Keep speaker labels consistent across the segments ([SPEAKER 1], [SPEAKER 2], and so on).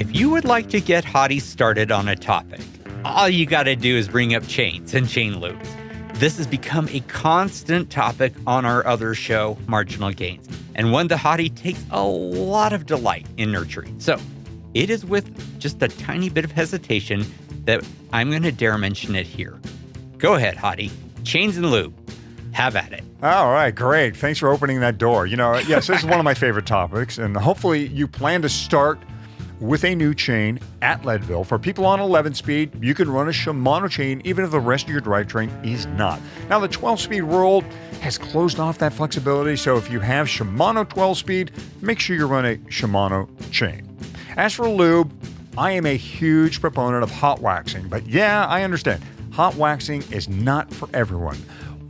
[SPEAKER 1] If you would like to get hotties started on a topic, all you got to do is bring up chains and chain loops. This has become a constant topic on our other show, Marginal Gains, and one the hottie takes a lot of delight in nurturing. So it is with just a tiny bit of hesitation that I'm going to dare mention it here. Go ahead, hottie. Chains and lube. Have at it.
[SPEAKER 2] All right, great. Thanks for opening that door. Yes, this is one of my favorite topics, and hopefully you plan to start with a new chain at Leadville. For people on 11-speed, you can run a Shimano chain even if the rest of your drivetrain is not. Now, the 12-speed world has closed off that flexibility, so if you have Shimano 12-speed, make sure you run a Shimano chain. As for lube, I am a huge proponent of hot waxing, but yeah, I understand. Hot waxing is not for everyone.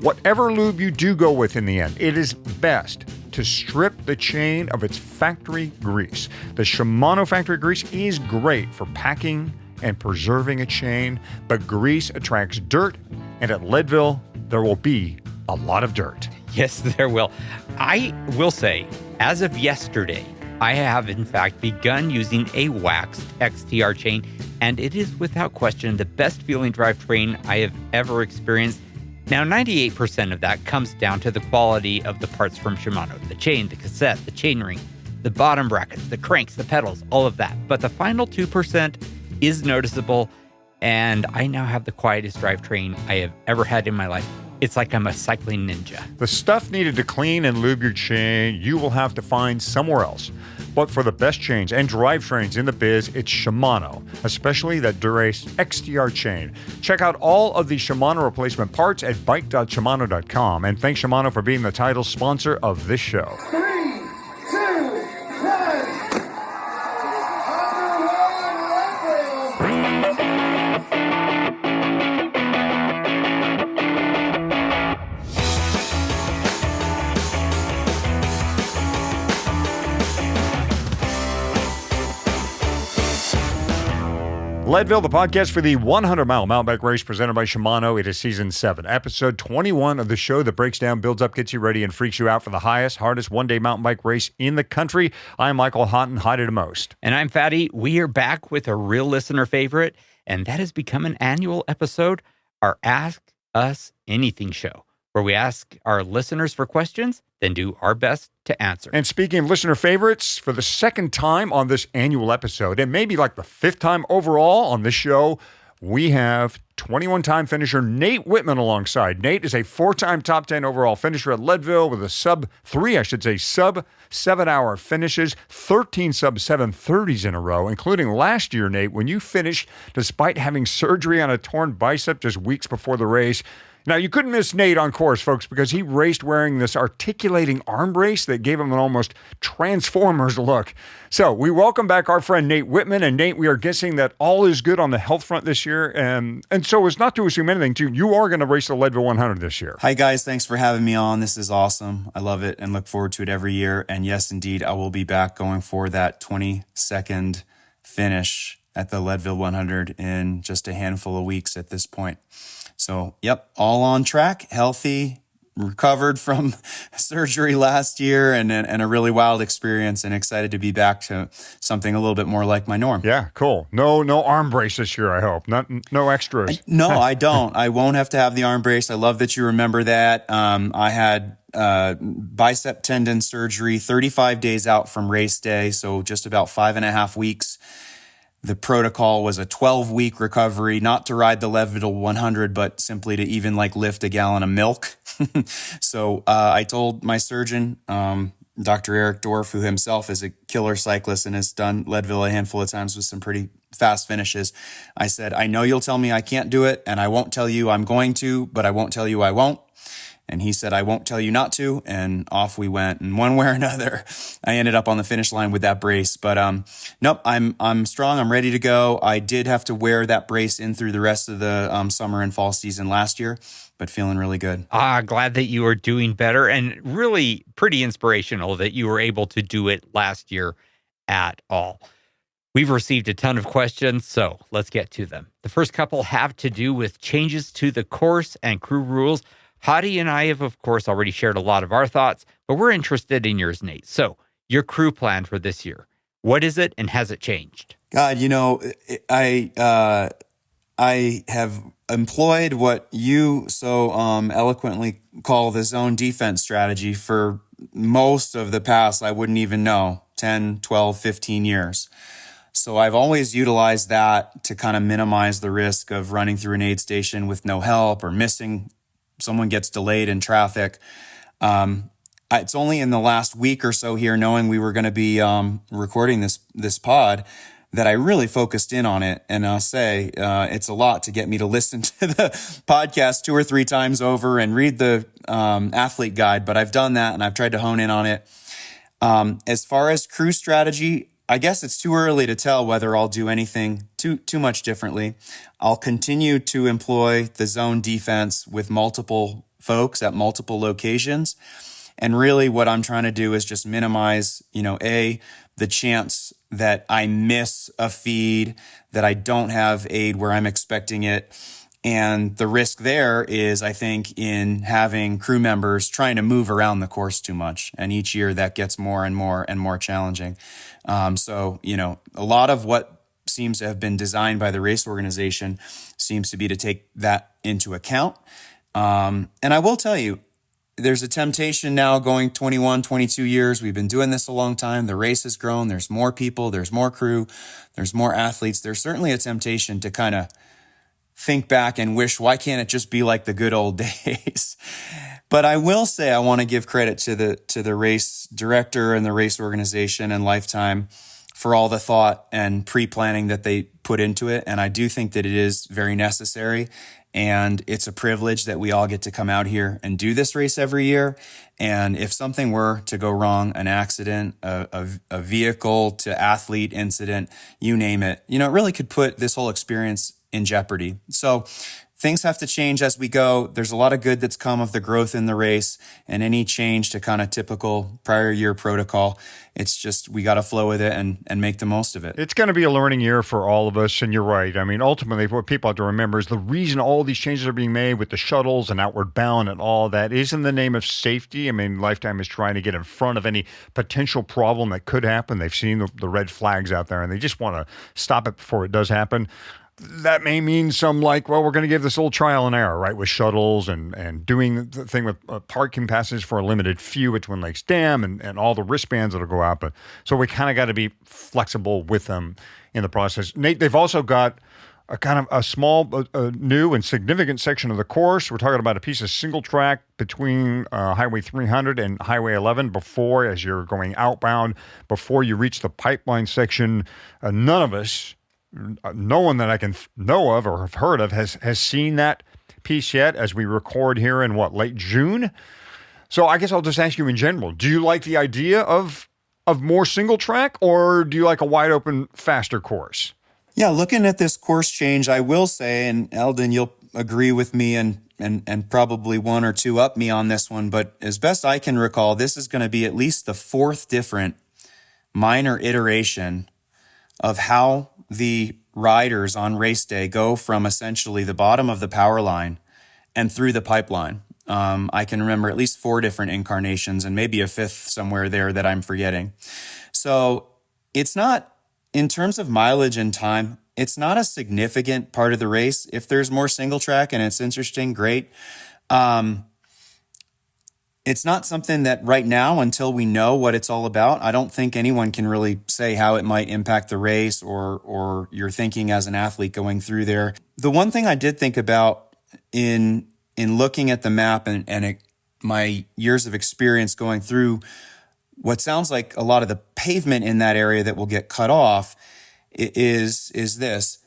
[SPEAKER 2] Whatever lube you do go with in the end, it is best to strip the chain of its factory grease. The Shimano factory grease is great for packing and preserving a chain, but grease attracts dirt, and at Leadville, there will be a lot of dirt.
[SPEAKER 1] Yes, there will. I will say, as of yesterday, I have in fact begun using a waxed XTR chain, and it is without question the best feeling drivetrain I have ever experienced. Now, 98% of that comes down to the quality of the parts from Shimano. The chain, the cassette, the chainring, the bottom brackets, the cranks, the pedals, all of that. But the final 2% is noticeable, and I now have the quietest drivetrain I have ever had in my life. It's like I'm a cycling ninja.
[SPEAKER 2] The stuff needed to clean and lube your chain, you will have to find somewhere else. But for the best chains and drivetrains in the biz, it's Shimano, especially that Dura-Ace XTR chain. Check out all of the Shimano replacement parts at bike.shimano.com. And thanks Shimano for being the title sponsor of this show.
[SPEAKER 3] 3, 2, 1.
[SPEAKER 2] Leadville, the podcast for the 100-mile mountain bike race presented by Shimano. It is season 7, episode 21 of the show that breaks down, builds up, gets you ready, and freaks you out for the highest, hardest one-day mountain bike race in the country. I'm Michael Houghton, Hottie to Most.
[SPEAKER 1] And I'm Fatty. We are back with a real listener favorite, and that has become an annual episode, our Ask Us Anything show, where we ask our listeners for questions, then do our best to answer.
[SPEAKER 2] And speaking of listener favorites, for the second time on this annual episode, and maybe like the 5th time overall on this show, we have 21-time finisher Nate Whitman alongside. Nate is a 4-time top 10 overall finisher at Leadville with a sub 7-hour finishes, 13 sub 7:30s in a row, including last year, Nate, when you finished despite having surgery on a torn bicep just weeks before the race. Now, you couldn't miss Nate on course, folks, because he raced wearing this articulating arm brace that gave him an almost Transformers look. So we welcome back our friend Nate Whitman. And Nate, we are guessing that all is good on the health front this year. And so as not to assume anything, too, you are going to race the Leadville 100 this year.
[SPEAKER 4] Hi, guys. Thanks for having me on. This is awesome. I love it and look forward to it every year. And yes, indeed, I will be back going for that 22nd finish at the Leadville 100 in just a handful of weeks at this point. So, yep, all on track, healthy, recovered from surgery last year and a really wild experience, and excited to be back to something a little bit more like my norm.
[SPEAKER 2] Yeah, cool. No arm brace this year, I hope. No extras.
[SPEAKER 4] No, I don't. I won't have to have the arm brace. I love that you remember that. I had bicep tendon surgery 35 days out from race day, so just about 5.5 weeks. The protocol was a 12-week recovery, not to ride the Leadville 100, but simply to even lift a gallon of milk. So I told my surgeon, Dr. Eric Dorff, who himself is a killer cyclist and has done Leadville a handful of times with some pretty fast finishes. I said, I know you'll tell me I can't do it, and I won't tell you I'm going to, but I won't tell you I won't. And he said, I won't tell you not to. And off we went. And one way or another, I ended up on the finish line with that brace. But nope, I'm strong. I'm ready to go. I did have to wear that brace in through the rest of the summer and fall season last year, but feeling really good.
[SPEAKER 1] Glad that you are doing better, and really pretty inspirational that you were able to do it last year at all. We've received a ton of questions, so let's get to them. The first couple have to do with changes to the course and crew rules. Hottie and I have, of course, already shared a lot of our thoughts, but we're interested in yours, Nate. So, your crew plan for this year, what is it and has it changed?
[SPEAKER 4] God, I have employed what you so eloquently call the zone defense strategy for most of the past, I wouldn't even know, 10, 12, 15 years. So I've always utilized that to kind of minimize the risk of running through an aid station with no help or missing, someone gets delayed in traffic. It's only in the last week or so here, knowing we were going to be recording this pod, that I really focused in on it. And I'll say it's a lot to get me to listen to the podcast 2 or 3 times over and read the athlete guide, but I've done that and I've tried to hone in on it. As far as crew strategy, I guess it's too early to tell whether I'll do anything too much differently. I'll continue to employ the zone defense with multiple folks at multiple locations. And really what I'm trying to do is just minimize, the chance that I miss a feed, that I don't have aid where I'm expecting it. And the risk there is, I think, in having crew members trying to move around the course too much. And each year that gets more and more and more challenging. So, a lot of what seems to have been designed by the race organization seems to be to take that into account. And I will tell you, there's a temptation now going 21, 22 years. We've been doing this a long time. The race has grown. There's more people. There's more crew. There's more athletes. There's certainly a temptation to kind of think back and wish, why can't it just be like the good old days? But I will say I want to give credit to the race director and the race organization and Lifetime for all the thought and pre-planning that they put into it. And I do think that it is very necessary. And it's a privilege that we all get to come out here and do this race every year. And if something were to go wrong, an accident, a vehicle to athlete incident, you name it, it really could put this whole experience in jeopardy. So things have to change as we go. There's a lot of good that's come of the growth in the race, and any change to kind of typical prior year protocol, it's just, we got to flow with it and make the most of it.
[SPEAKER 2] It's going to be a learning year for all of us, and you're right. I mean, ultimately, what people have to remember is the reason all these changes are being made with the shuttles and outward bound and all that is in the name of safety. I mean, Lifetime is trying to get in front of any potential problem that could happen. They've seen the red flags out there, and they just want to stop it before it does happen. That may mean some we're going to give this little trial and error, right, with shuttles and doing the thing with parking passes for a limited few at Twin Lakes Dam and all the wristbands that'll go out. But so we kind of got to be flexible with them in the process. Nate, they've also got a kind of a small, new and significant section of the course. We're talking about a piece of single track between Highway 300 and Highway 11 as you're going outbound, before you reach the pipeline section. None of us, no one that I can know of or have heard of has seen that piece yet, as we record here in late June. So I guess I'll just ask you in general, do you like the idea of more single track, or do you like a wide open, faster course?
[SPEAKER 4] Yeah, looking at this course change, I will say, and Eldon, you'll agree with me and probably one or two up me on this one, but as best I can recall, this is going to be at least the 4th different minor iteration of how the riders on race day go from essentially the bottom of the power line and through the pipeline. I can remember at least 4 different incarnations and maybe a 5th somewhere there that I'm forgetting. So it's not, in terms of mileage and time, it's not a significant part of the race. If there's more single track and it's interesting, great. It's not something that right now, until we know what it's all about, I don't think anyone can really say how it might impact the race or your thinking as an athlete going through there. The one thing I did think about in looking at the map and my years of experience going through what sounds like a lot of the pavement in that area that will get cut off is this.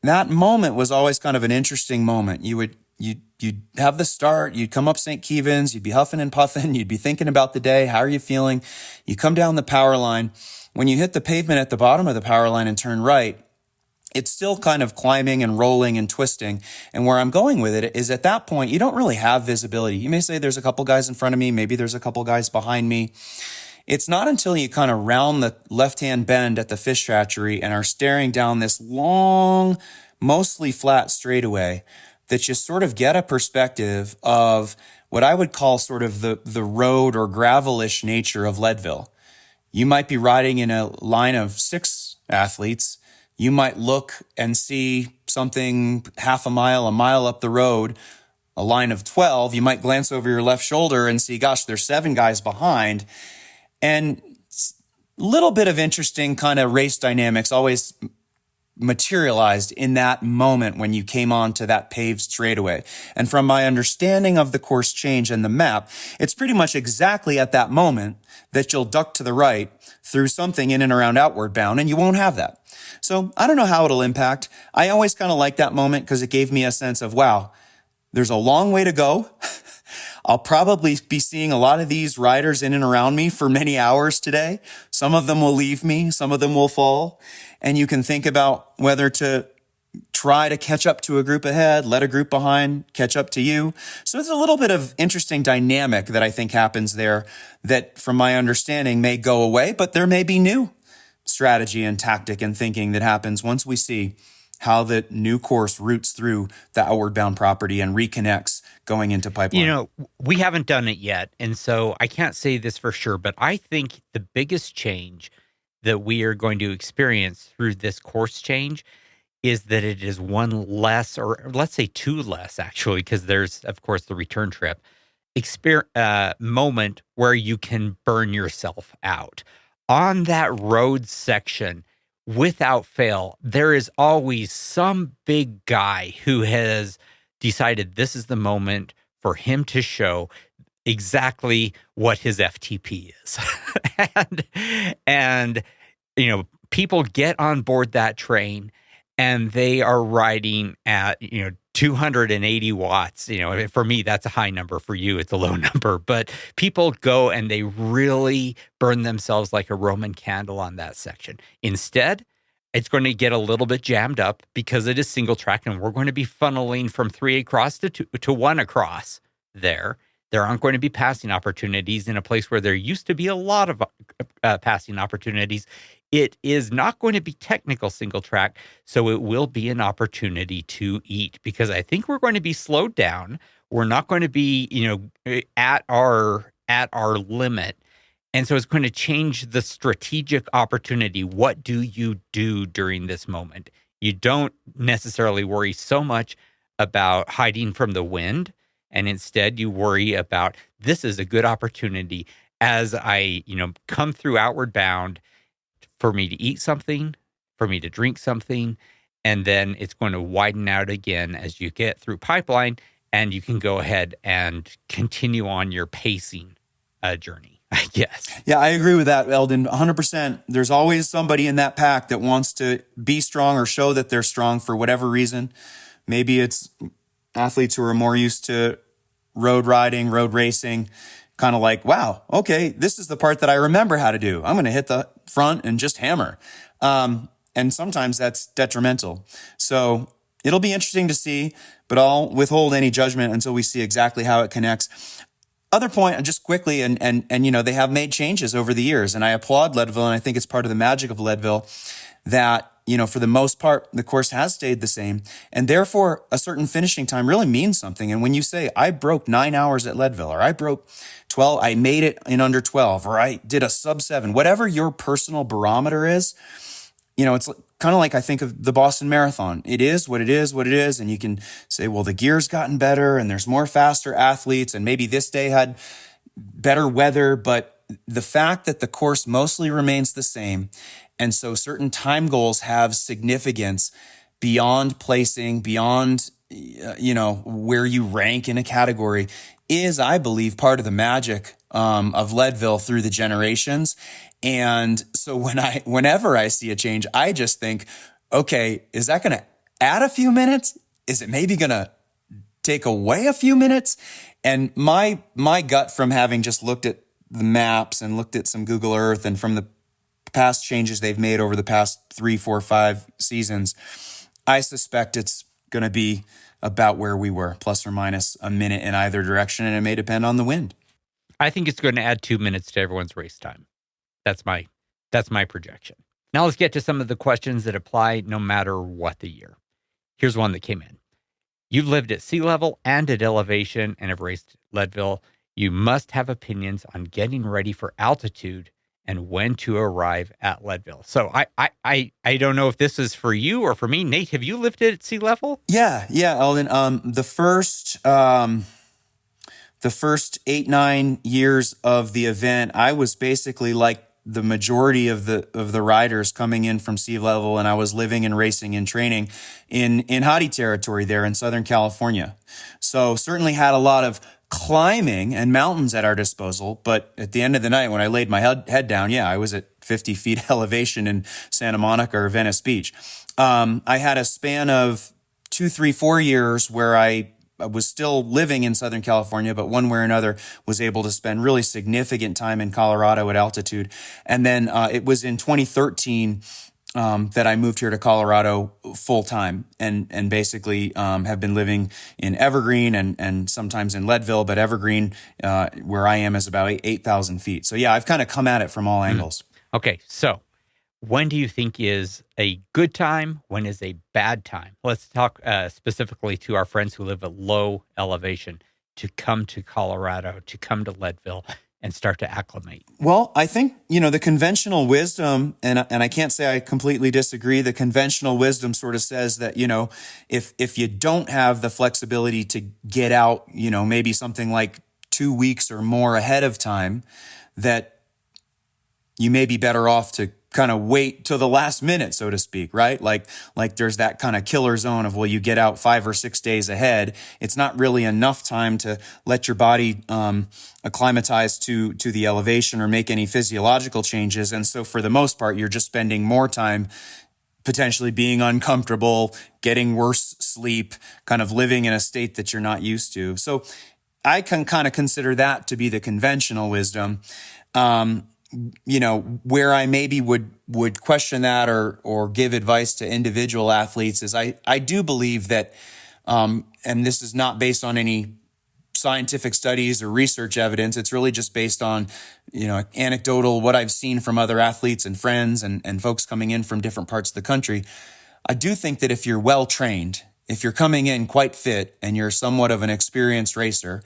[SPEAKER 4] That moment was always kind of an interesting moment. You'd have the start, you'd come up St. Kevin's, you'd be huffing and puffing, you'd be thinking about the day, how are you feeling? You come down the power line. When you hit the pavement at the bottom of the power line and turn right, it's still kind of climbing and rolling and twisting. And where I'm going with it is, at that point, you don't really have visibility. You may say there's a couple guys in front of me, maybe there's a couple guys behind me. It's not until you kind of round the left-hand bend at the fish hatchery and are staring down this long, mostly flat straightaway that you sort of get a perspective of what I would call sort of the road or gravel-ish nature of Leadville. You might be riding in a line of 6 athletes, you might look and see something half a mile up the road, a line of 12. You might glance over your left shoulder and see, gosh, there's 7 guys behind. And a little bit of interesting kind of race dynamics always materialized in that moment when you came onto that paved straightaway. And from my understanding of the course change and the map, it's pretty much exactly at that moment that you'll duck to the right through something in and around outward bound, and you won't have that. So I don't know how it'll impact. I always kind of like that moment because it gave me a sense of, wow, there's a long way to go. I'll probably be seeing a lot of these riders in and around me for many hours today. Some of them will leave me. Some of them will fall. And you can think about whether to try to catch up to a group ahead, let a group behind catch up to you. So it's a little bit of interesting dynamic that I think happens there that, from my understanding, may go away, but there may be new strategy and tactic and thinking that happens once we see how the new course routes through the outward bound property and reconnects going into pipeline.
[SPEAKER 1] You know, we haven't done it yet, and so I can't say this for sure, but I think the biggest change that we are going to experience through this course change is that it is one less, or let's say 2 less, actually, because there's, of course, the return trip moment where you can burn yourself out. On that road section, without fail, there is always some big guy who has decided this is the moment for him to show exactly what his FTP is. and, you know, people get on board that train and they are riding at, 280 watts. For me, that's a high number. For you, it's a low number. But people go and they really burn themselves like a Roman candle on that section. Instead, it's going to get a little bit jammed up because it is single track, and we're going to be funneling from 3 across to 1 across there. There aren't going to be passing opportunities in a place where there used to be a lot of passing opportunities. It is not going to be technical single track, so it will be an opportunity to eat, because I think we're going to be slowed down. We're not going to be, at our limit. And so it's going to change the strategic opportunity. What do you do during this moment? You don't necessarily worry so much about hiding from the wind, and instead you worry about, this is a good opportunity as I, come through outward bound, for me to eat something, for me to drink something, and then it's going to widen out again as you get through pipeline, and you can go ahead and continue on your pacing journey, I guess.
[SPEAKER 4] Yeah, I agree with that, Eldon, 100%. There's always somebody in that pack that wants to be strong or show that they're strong for whatever reason. Maybe it's athletes who are more used to road riding, road racing, kind of like, wow, okay, this is the part that I remember how to do. I'm going to hit the front and just hammer. And sometimes that's detrimental. So it'll be interesting to see, but I'll withhold any judgment until we see exactly how it connects. Other point, just quickly, and they have made changes over the years, and I applaud Leadville, and I think it's part of the magic of Leadville that, for the most part, the course has stayed the same, and therefore a certain finishing time really means something. And when you say, I broke 9 hours at Leadville, or I broke 12, I made it in under 12, or I did a sub 7, whatever your personal barometer is, it's kind of like I think of the Boston Marathon. It is what it is. And you can say, well, the gear's gotten better and there's more faster athletes, and maybe this day had better weather. But the fact that the course mostly remains the same, and so certain time goals have significance beyond placing, beyond, where you rank in a category, is, I believe, part of the magic of Leadville through the generations. And so whenever I see a change, I just think, okay, is that going to add a few minutes? Is it maybe going to take away a few minutes? And my gut, from having just looked at the maps and looked at some Google Earth and from the past changes they've made over the past 3, 4, 5 seasons, I suspect it's going to be about where we were, plus or minus a minute in either direction, and it may depend on the wind.
[SPEAKER 1] I think it's going to add 2 minutes to everyone's race time. That's my projection. Now let's get to some of the questions that apply no matter what the year. Here's one that came in. You've lived at sea level and at elevation and have raced Leadville. You must have opinions on getting ready for altitude and when to arrive at Leadville. So I don't know if this is for you or for me. Nate, have you lived at sea level?
[SPEAKER 4] Yeah, Eldon. The first 8-9 years of the event, I was basically like the majority of the riders coming in from sea level, and I was living and racing and training in Hottie territory there in Southern California. So certainly had a lot of climbing and mountains at our disposal. But at the end of the night, when I laid my head down, I was at 50 feet elevation in Santa Monica or Venice Beach. I had a span of 2, 3, 4 years where I was still living in Southern California, but one way or another was able to spend really significant time in Colorado at altitude. And then it was in 2013 that I moved here to Colorado full time and basically have been living in Evergreen and sometimes in Leadville, but Evergreen, where I am, is about 8,000 feet. So I've kind of come at it from all angles.
[SPEAKER 1] Okay, so when do you think is a good time? When is a bad time? Let's talk specifically to our friends who live at low elevation to come to Colorado, to come to Leadville and start to acclimate.
[SPEAKER 4] Well, I think, the conventional wisdom, and I can't say I completely disagree. The conventional wisdom sort of says that, if you don't have the flexibility to get out, maybe something like 2 weeks or more ahead of time, that you may be better off to kind of wait till the last minute, so to speak, right? Like there's that kind of killer zone of, well, you get out 5 or 6 days ahead. It's not really enough time to let your body acclimatize to the elevation or make any physiological changes. And so for the most part, you're just spending more time potentially being uncomfortable, getting worse sleep, kind of living in a state that you're not used to. So I can kind of consider that to be the conventional wisdom. Where I maybe would question that or give advice to individual athletes is I do believe that, and this is not based on any scientific studies or research evidence. It's really just based on, anecdotal, what I've seen from other athletes and friends and folks coming in from different parts of the country. I do think that if you're well trained, if you're coming in quite fit and you're somewhat of an experienced racer,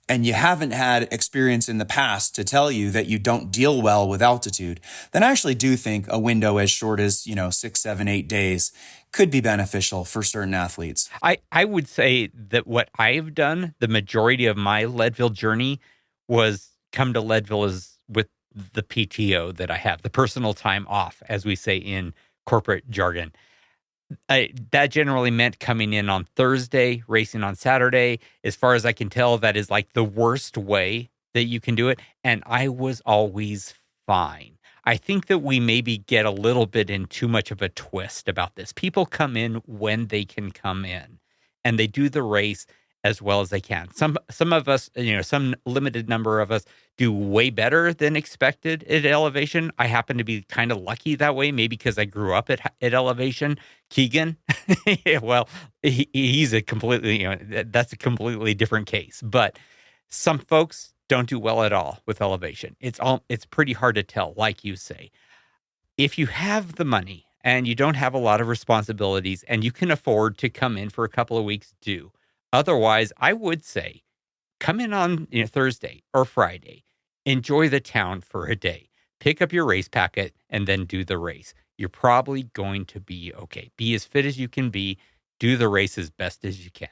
[SPEAKER 4] and you haven't had experience in the past to tell you that you don't deal well with altitude, then I actually do think a window as short as, 6, 7, 8 days could be beneficial for certain athletes.
[SPEAKER 1] I would say that what I've done, the majority of my Leadville journey, was come to Leadville is with the PTO that I have, the personal time off, as we say in corporate jargon. That generally meant coming in on Thursday, racing on Saturday. As far as I can tell, that is like the worst way that you can do it. And I was always fine. I think that we maybe get a little bit in too much of a twist about this. People come in when they can come in, and they do the race as well as they can. Some of us, some limited number of us do way better than expected at elevation. I happen to be kind of lucky that way, maybe because I grew up at elevation. Keegan, well, he's a completely, that's a completely different case. But some folks don't do well at all with elevation. It's pretty hard to tell, like you say. If you have the money and you don't have a lot of responsibilities and you can afford to come in for a couple of weeks, do. Otherwise, I would say come in on Thursday or Friday, enjoy the town for a day, pick up your race packet, and then do the race. You're probably going to be okay. Be as fit as you can be. Do the race as best as you can.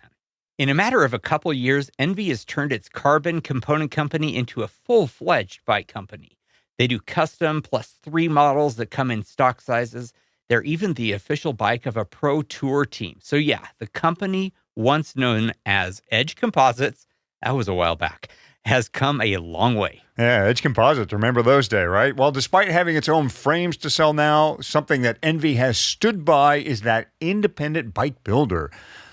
[SPEAKER 1] In a matter of a couple of years, Envy has turned its carbon component company into a full-fledged bike company. They do custom plus 3 models that come in stock sizes. They're even the official bike of a pro tour team. So the company, once known as Edge Composites, that was a while back, has come a long way.
[SPEAKER 2] Yeah, Edge Composites, remember those days, right? Well, despite having its own frames to sell now, something that Envy has stood by is that independent bike builder.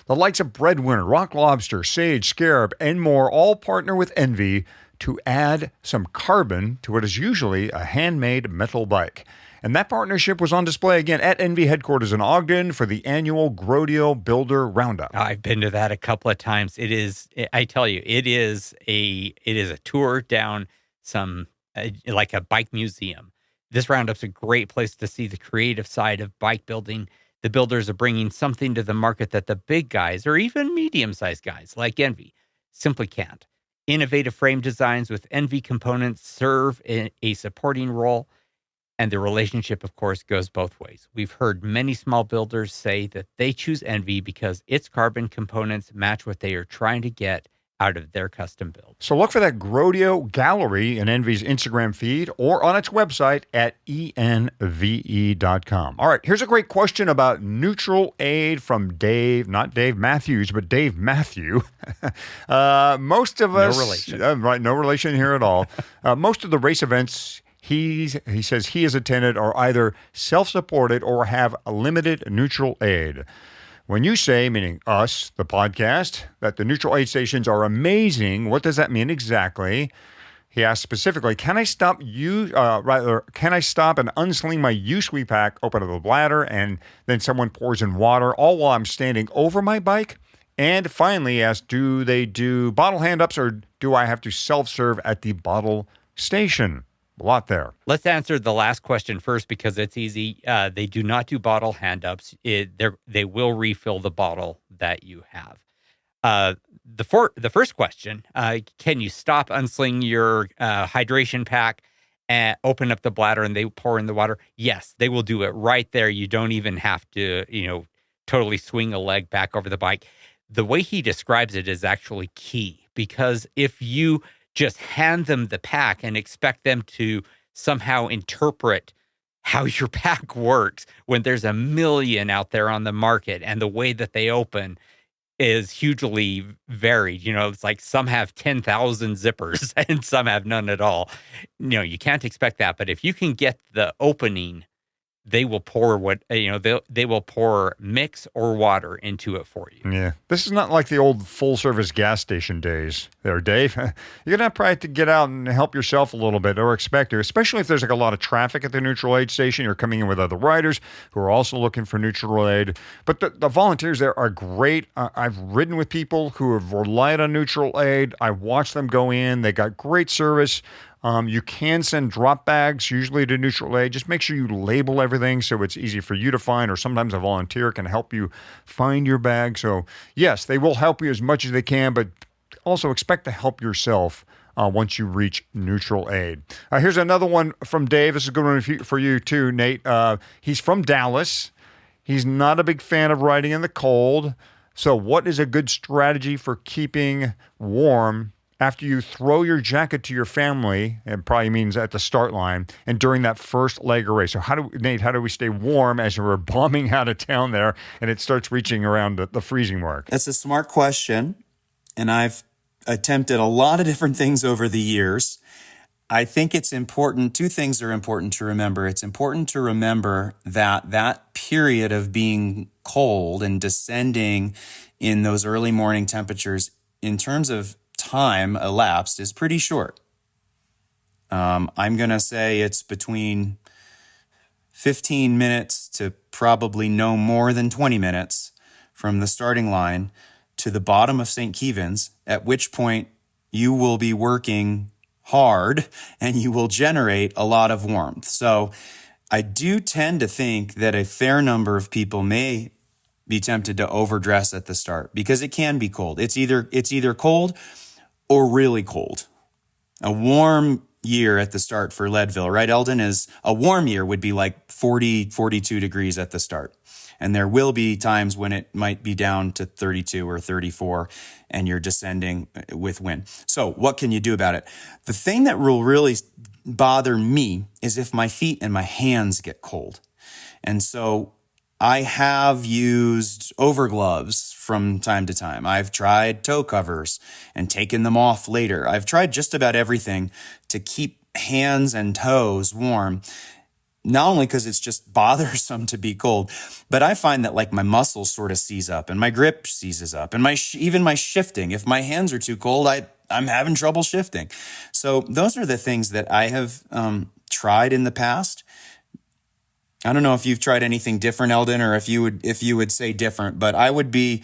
[SPEAKER 2] The likes of Breadwinner, Rock Lobster, Sage, Scarab, and more all partner with Envy to add some carbon to what is usually a handmade metal bike. And that partnership was on display again at Envy headquarters in Ogden for the annual Grodio Builder Roundup.
[SPEAKER 1] I've been to that a couple of times. I tell you, it is a tour down some, like a bike museum. This roundup's a great place to see the creative side of bike building. The builders are bringing something to the market that the big guys or even medium-sized guys like Envy simply can't. Innovative frame designs with NV components serve a supporting role, and the relationship, of course, goes both ways. We've heard many small builders say that they choose NV because its carbon components match what they are trying to get out of their custom build.
[SPEAKER 2] So look for that Grodio Gallery in Envy's Instagram feed or on its website at enve.com. All right, here's a great question about neutral aid from Dave, not Dave Matthews, but Dave Matthew. Most of us...
[SPEAKER 1] No relation.
[SPEAKER 2] Right, no relation here at all. Most of the race events he says he has attended are either self-supported or have a limited neutral aid. When you say, meaning us, the podcast, that the neutral aid stations are amazing, what does that mean exactly? He asked specifically, can I stop and unsling my U-Sweep pack, open up the bladder, and then someone pours in water, all while I'm standing over my bike? And finally, he asked, do they do bottle hand-ups or do I have to self-serve at the bottle station? A lot there.
[SPEAKER 1] Let's answer the last question first because it's easy. They do not do bottle hand-ups. They will refill the bottle that you have. The first question, can you stop, unsling your hydration pack, and open up the bladder and they pour in the water? Yes, they will do it right there. You don't even have to, totally swing a leg back over the bike. The way he describes it is actually key because if you just hand them the pack and expect them to somehow interpret how your pack works when there's a million out there on the market and the way that they open is hugely varied. It's like some have 10,000 zippers and some have none at all. You can't expect that. But if you can get the opening, they will pour they will pour mix or water into it for you.
[SPEAKER 2] Yeah. This is not like the old full-service gas station days there, Dave. You're going to probably have to get out and help yourself a little bit or expect to, especially if there's like a lot of traffic at the neutral aid station. You're coming in with other riders who are also looking for neutral aid. But the volunteers there are great. I've ridden with people who have relied on neutral aid. I watched them go in. They got great service. You can send drop bags, usually to neutral aid. Just make sure you label everything so it's easy for you to find, or sometimes a volunteer can help you find your bag. So, yes, they will help you as much as they can, but also expect to help yourself once you reach neutral aid. Here's another one from Dave. This is a good one for you too, Nate. He's from Dallas. He's not a big fan of riding in the cold. So what is a good strategy for keeping warm after you throw your jacket to your family? It probably means at the start line and during that first leg of race. So Nate, how do we stay warm as we're bombing out of town there and it starts reaching around the freezing mark?
[SPEAKER 4] That's a smart question, and I've attempted a lot of different things over the years. I think it's important. Two things are important to remember. It's important to remember that period of being cold and descending in those early morning temperatures in terms of time elapsed is pretty short. I'm going to say it's between 15 minutes to probably no more than 20 minutes from the starting line to the bottom of St. Kevin's, at which point you will be working hard and you will generate a lot of warmth. So I do tend to think that a fair number of people may be tempted to overdress at the start because it can be cold. It's either cold or really cold. A warm year at the start for Leadville, right, Eldon, is a warm year would be like 40, 42 degrees at the start. And there will be times when it might be down to 32 or 34 and you're descending with wind. So what can you do about it? The thing that will really bother me is if my feet and my hands get cold. And so I have used overgloves from time to time. I've tried toe covers and taken them off later. I've tried just about everything to keep hands and toes warm. Not only because it's just bothersome to be cold, but I find that like my muscles sort of seize up and my grip seizes up and even my shifting. If my hands are too cold, I'm having trouble shifting. So those are the things that I have tried in the past. I don't know if you've tried anything different, Eldon, or if you would say different, but I would be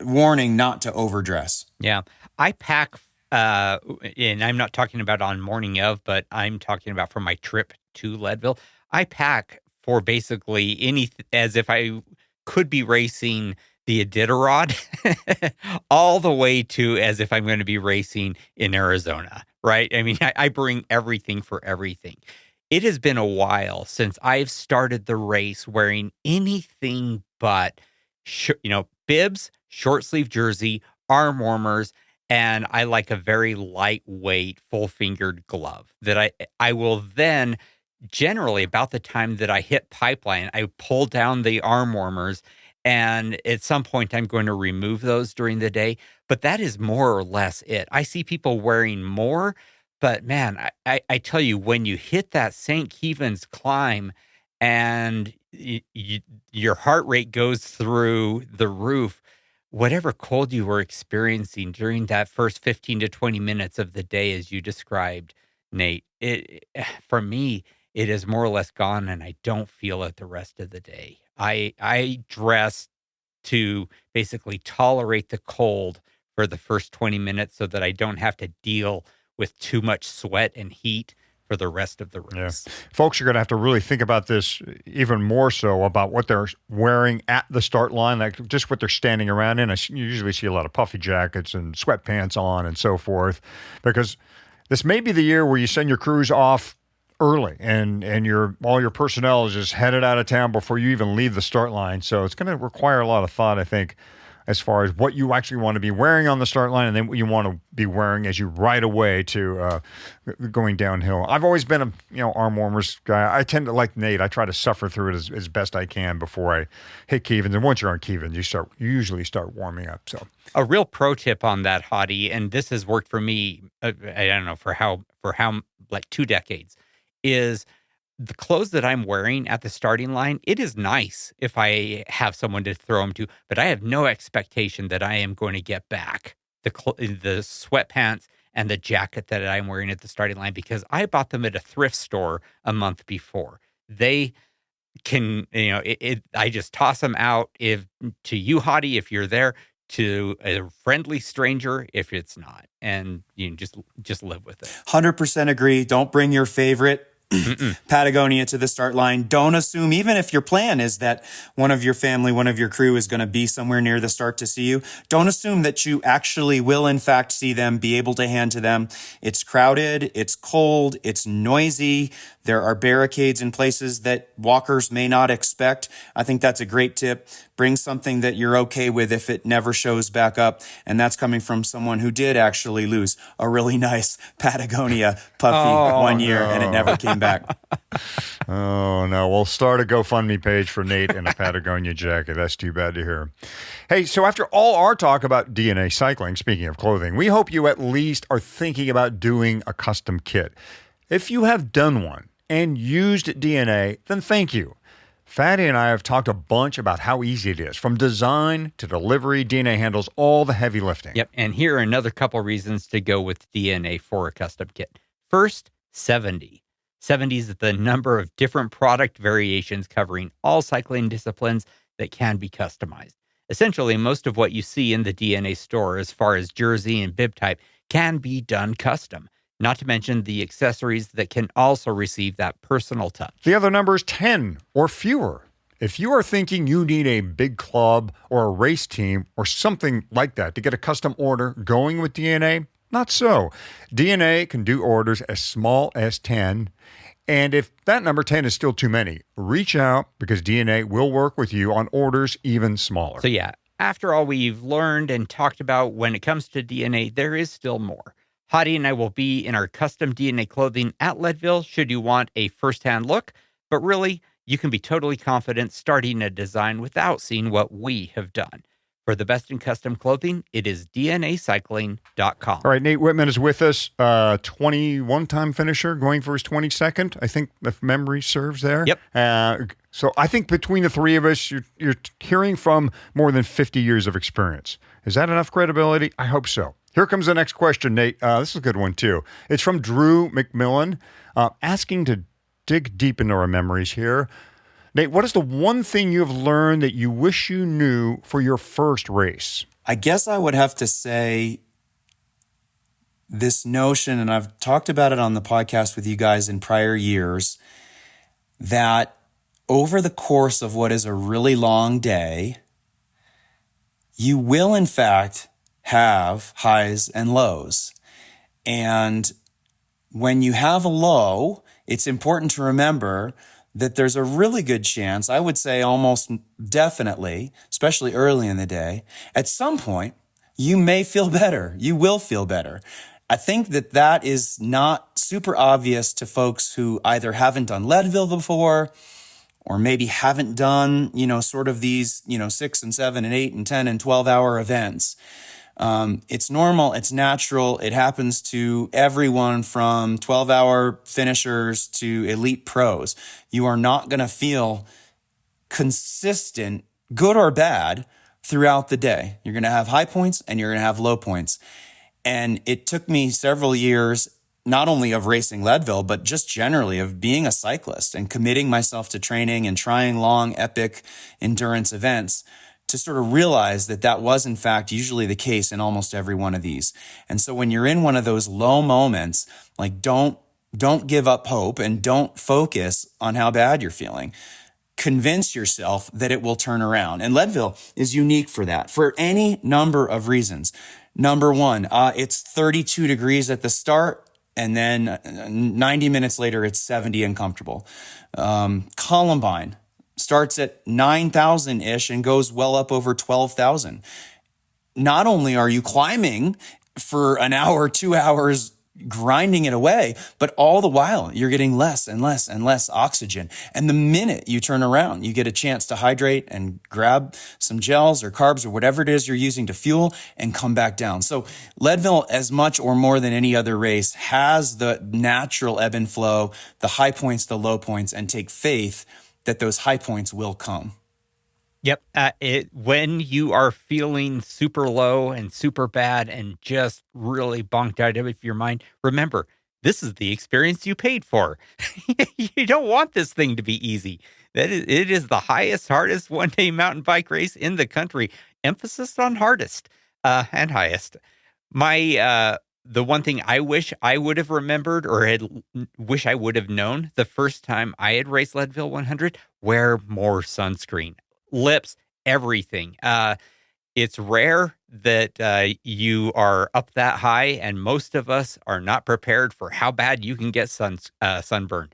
[SPEAKER 4] warning not to overdress.
[SPEAKER 1] Yeah, I pack. And I'm not talking about on morning of, but I'm talking about for my trip to Leadville. I pack for basically as if I could be racing the Iditarod, all the way to as if I'm going to be racing in Arizona, right? I mean, I bring everything for everything. It has been a while since I've started the race wearing anything but, bibs, short sleeve jersey, arm warmers, and I like a very lightweight, full fingered glove that I will then generally about the time that I hit pipeline, I pull down the arm warmers. And at some point, I'm going to remove those during the day. But that is more or less it. I see people wearing more, but man, I tell you, when you hit that St. Kevin's climb and your heart rate goes through the roof, whatever cold you were experiencing during that first 15 to 20 minutes of the day, as you described, Nate, for me, it is more or less gone, and I don't feel it the rest of the day. I dress to basically tolerate the cold for the first 20 minutes so that I don't have to deal with too much sweat and heat for the rest of the race.
[SPEAKER 2] Yeah. Folks are going to have to really think about this even more so about what they're wearing at the start line, like just what they're standing around in. You usually see a lot of puffy jackets and sweatpants on and so forth, because this may be the year where you send your crews off early and all your personnel is just headed out of town before you even leave the start line. So it's going to require a lot of thought, I think, as far as what you actually want to be wearing on the start line and then what you want to be wearing as you ride away to going downhill. I've always been a arm warmers guy. I tend to, like Nate, I try to suffer through it as best I can before I hit Kevins. And once you're on Kevins, you usually start warming up. So
[SPEAKER 1] a real pro tip on that, Hottie, and this has worked for me, I don't know, for how like 2 decades, is the clothes that I'm wearing at the starting line. It is nice if I have someone to throw them to, but I have no expectation that I am going to get back the sweatpants and the jacket that I'm wearing at the starting line because I bought them at a thrift store a month before. They can, I just toss them out to you, Hottie, if you're there, to a friendly stranger if it's not, and you just live with it.
[SPEAKER 4] 100% agree. Don't bring your favorite Patagonia to the start line. Don't assume, even if your plan is that one of your family, one of your crew is going to be somewhere near the start to see you, don't assume that you actually will in fact see them, be able to hand to them. It's crowded, it's cold, it's noisy. There are barricades in places that walkers may not expect. I think that's a great tip. Bring something that you're okay with if it never shows back up. And that's coming from someone who did actually lose a really nice Patagonia puffy one year and it never came back.
[SPEAKER 2] Oh, no. We'll start a GoFundMe page for Nate in a Patagonia jacket. That's too bad to hear. Hey, so after all our talk about DNA cycling, speaking of clothing, we hope you at least are thinking about doing a custom kit. If you have done one and used DNA, then thank you. Fatty and I have talked a bunch about how easy it is. From design to delivery, DNA handles all the heavy lifting.
[SPEAKER 1] Yep, and here are another couple reasons to go with DNA for a custom kit. First, 70. 70 is the number of different product variations covering all cycling disciplines that can be customized. Essentially, most of what you see in the DNA store as far as jersey and bib type can be done custom. Not to mention the accessories that can also receive that personal touch.
[SPEAKER 2] The other number is 10 or fewer. If you are thinking you need a big club or a race team or something like that to get a custom order going with DNA, not so. DNA can do orders as small as 10. And if that number 10 is still too many, reach out because DNA will work with you on orders even smaller.
[SPEAKER 1] So yeah, after all we've learned and talked about when it comes to DNA, there is still more. Hottie and I will be in our custom DNA clothing at Leadville should you want a first-hand look, but really, you can be totally confident starting a design without seeing what we have done. For the best in custom clothing, it is DNAcycling.com.
[SPEAKER 2] All right, Nate Whitman is with us, 21-time finisher, going for his 22nd, I think, if memory serves there.
[SPEAKER 1] Yep.
[SPEAKER 2] So I think between the three of us, you're hearing from more than 50 years of experience. Is that enough credibility? I hope so. Here comes the next question, Nate. This is a good one, too. It's from Drew McMillan, asking to dig deep into our memories here. Nate, what is the one thing you have learned that you wish you knew for your first race?
[SPEAKER 4] I guess I would have to say this notion, and I've talked about it on the podcast with you guys in prior years, that over the course of what is a really long day, you will in fact have highs and lows. And when you have a low, it's important to remember that there's a really good chance, I would say almost definitely, especially early in the day, at some point, you may feel better. You will feel better. I think that is not super obvious to folks who either haven't done Leadville before or maybe haven't done, sort of these, 6 and 7 and 8 and 10 and 12 hour events. It's normal. It's natural. It happens to everyone from 12-hour finishers to elite pros. You are not going to feel consistent, good or bad, throughout the day. You're going to have high points and you're going to have low points. And it took me several years, not only of racing Leadville, but just generally of being a cyclist and committing myself to training and trying long, epic endurance events to sort of realize that was in fact usually the case in almost every one of these. And so when you're in one of those low moments, like don't give up hope and don't focus on how bad you're feeling. Convince yourself that it will turn around. And Leadville is unique for that, for any number of reasons. Number one, it's 32 degrees at the start, and then 90 minutes later, it's 70 and comfortable. Columbine starts at 9,000-ish and goes well up over 12,000. Not only are you climbing for an hour, 2 hours, grinding it away, but all the while you're getting less and less and less oxygen. And the minute you turn around, you get a chance to hydrate and grab some gels or carbs or whatever it is you're using to fuel and come back down. So Leadville, as much or more than any other race, has the natural ebb and flow, the high points, the low points, and take faith that those high points will come.
[SPEAKER 1] Yep. When you are feeling super low and super bad and just really bonked out of your mind, remember, this is the experience you paid for. You don't want this thing to be easy. It is the highest, hardest one-day mountain bike race in the country. Emphasis on hardest and highest. The one thing I wish I would have remembered or wish I would have known the first time I had raced Leadville 100, wear more sunscreen. Lips, everything. It's rare that you are up that high, and most of us are not prepared for how bad you can get sunburn.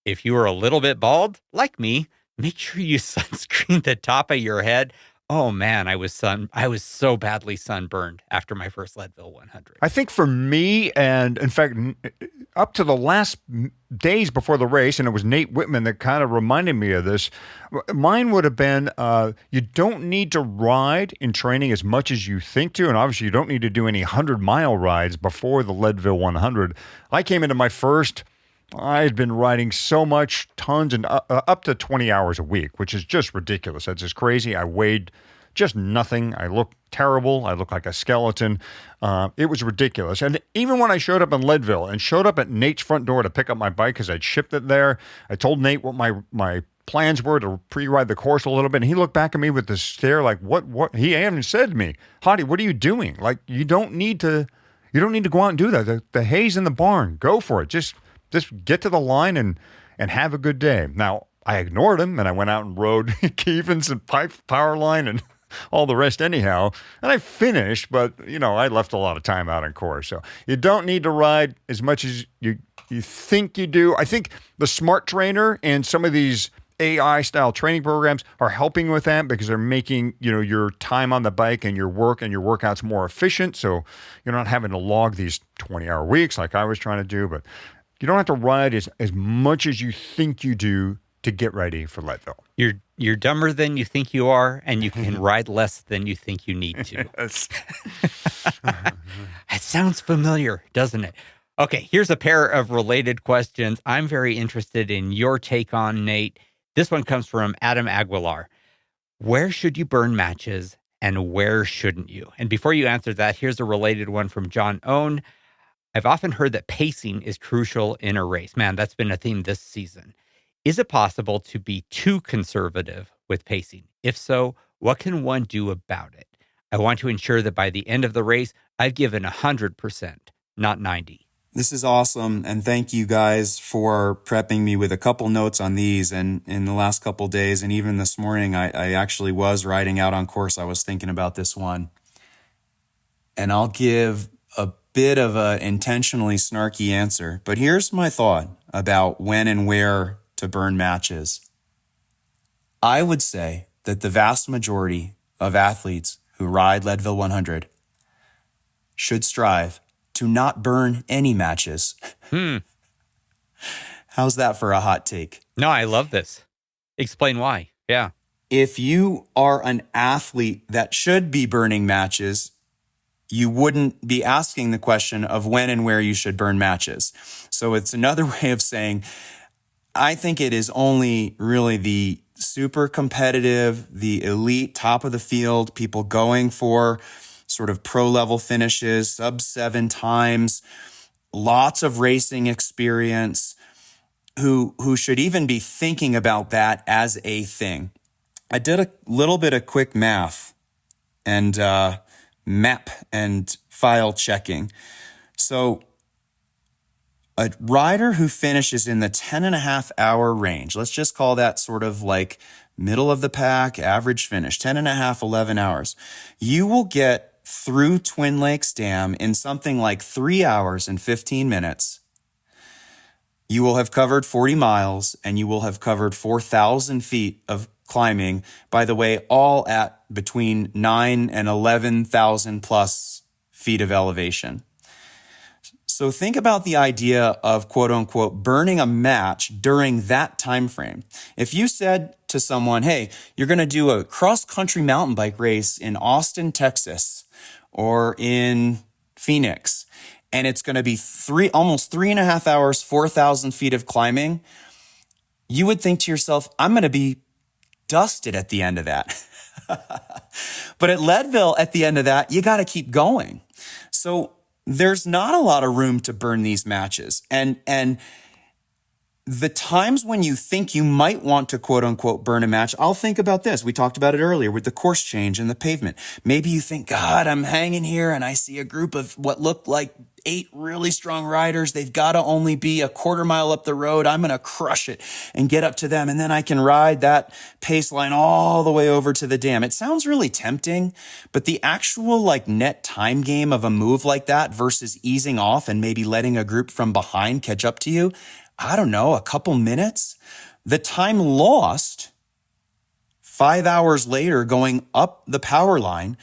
[SPEAKER 1] If you are a little bit bald, like me, make sure you sunscreen the top of your head. Oh man, I was so badly sunburned after my first Leadville 100.
[SPEAKER 2] I think for me, and in fact, up to the last days before the race, and it was Nate Whitman that kind of reminded me of this, mine would have been, you don't need to ride in training as much as you think to, and obviously you don't need to do any 100-mile rides before the Leadville 100. I came into my first, I had been riding so much, tons, and up to 20 hours a week, which is just ridiculous. That's just crazy. I weighed just nothing. I looked terrible. I looked like a skeleton. It was ridiculous. And even when I showed up in Leadville and showed up at Nate's front door to pick up my bike because I'd shipped it there, I told Nate what my plans were to pre-ride the course a little bit, and he looked back at me with this stare like, what? He even said to me, Hottie, what are you doing? Like, you don't need to go out and do that. The hay's in the barn. Go for it. Just get to the line and have a good day. Now, I ignored him, and I went out and rode Keevens and Power Line and all the rest anyhow. And I finished, but, I left a lot of time out on course. So you don't need to ride as much as you think you do. I think the Smart Trainer and some of these AI-style training programs are helping with that because they're making, your time on the bike and your work and your workouts more efficient. So you're not having to log these 20-hour weeks like I was trying to do, but you don't have to ride as much as you think you do to get ready for Leadville.
[SPEAKER 1] You're dumber than you think you are, and you can ride less than you think you need to.
[SPEAKER 2] Yes.
[SPEAKER 1] It sounds familiar, doesn't it? Okay, here's a pair of related questions I'm very interested in your take on, Nate. This one comes from Adam Aguilar. Where should you burn matches, and where shouldn't you? And before you answer that, here's a related one from John Owen. I've often heard that pacing is crucial in a race. Man, that's been a theme this season. Is it possible to be too conservative with pacing? If so, what can one do about it? I want to ensure that by the end of the race, I've given 100%, not 90%.
[SPEAKER 4] This is awesome. And thank you guys for prepping me with a couple notes on these. And in the last couple days, and even this morning, I actually was riding out on course. I was thinking about this one. And I'll give a bit of a intentionally snarky answer. But here's my thought about when and where to burn matches. I would say that the vast majority of athletes who ride Leadville 100 should strive to not burn any matches. How's that for a hot take?
[SPEAKER 1] No, I love this. Explain why. Yeah.
[SPEAKER 4] If you are an athlete that should be burning matches, you wouldn't be asking the question of when and where you should burn matches. So it's another way of saying, I think it is only really the super competitive, the elite, top of the field, people going for sort of pro level finishes, sub 7 times, lots of racing experience, who should even be thinking about that as a thing. I did a little bit of quick math and map and file checking. So a rider who finishes in the 10.5-hour range, let's just call that sort of like middle of the pack, average finish, 10.5, 11 hours. You will get through Twin Lakes Dam in something like 3 hours and 15 minutes. You will have covered 40 miles and you will have covered 4,000 feet of climbing, by the way, all at between 9 and 11,000 plus feet of elevation. So think about the idea of quote unquote burning a match during that time frame. If you said to someone, hey, you're going to do a cross-country mountain bike race in Austin, Texas, or in Phoenix, and it's going to be almost 3.5 hours, 4,000 feet of climbing, you would think to yourself, I'm going to be dusted at the end of that. But at Leadville, at the end of that, you got to keep going. So there's not a lot of room to burn these matches. And the times when you think you might want to quote unquote burn a match, I'll think about this. We talked about it earlier with the course change and the pavement. Maybe you think, God, I'm hanging here and I see a group of what look like 8 really strong riders. They've got to only be a quarter mile up the road. I'm going to crush it and get up to them. And then I can ride that pace line all the way over to the dam. It sounds really tempting, but the actual like net time game of a move like that versus easing off and maybe letting a group from behind catch up to you, I don't know, a couple minutes. The time lost 5 hours later going up the power line,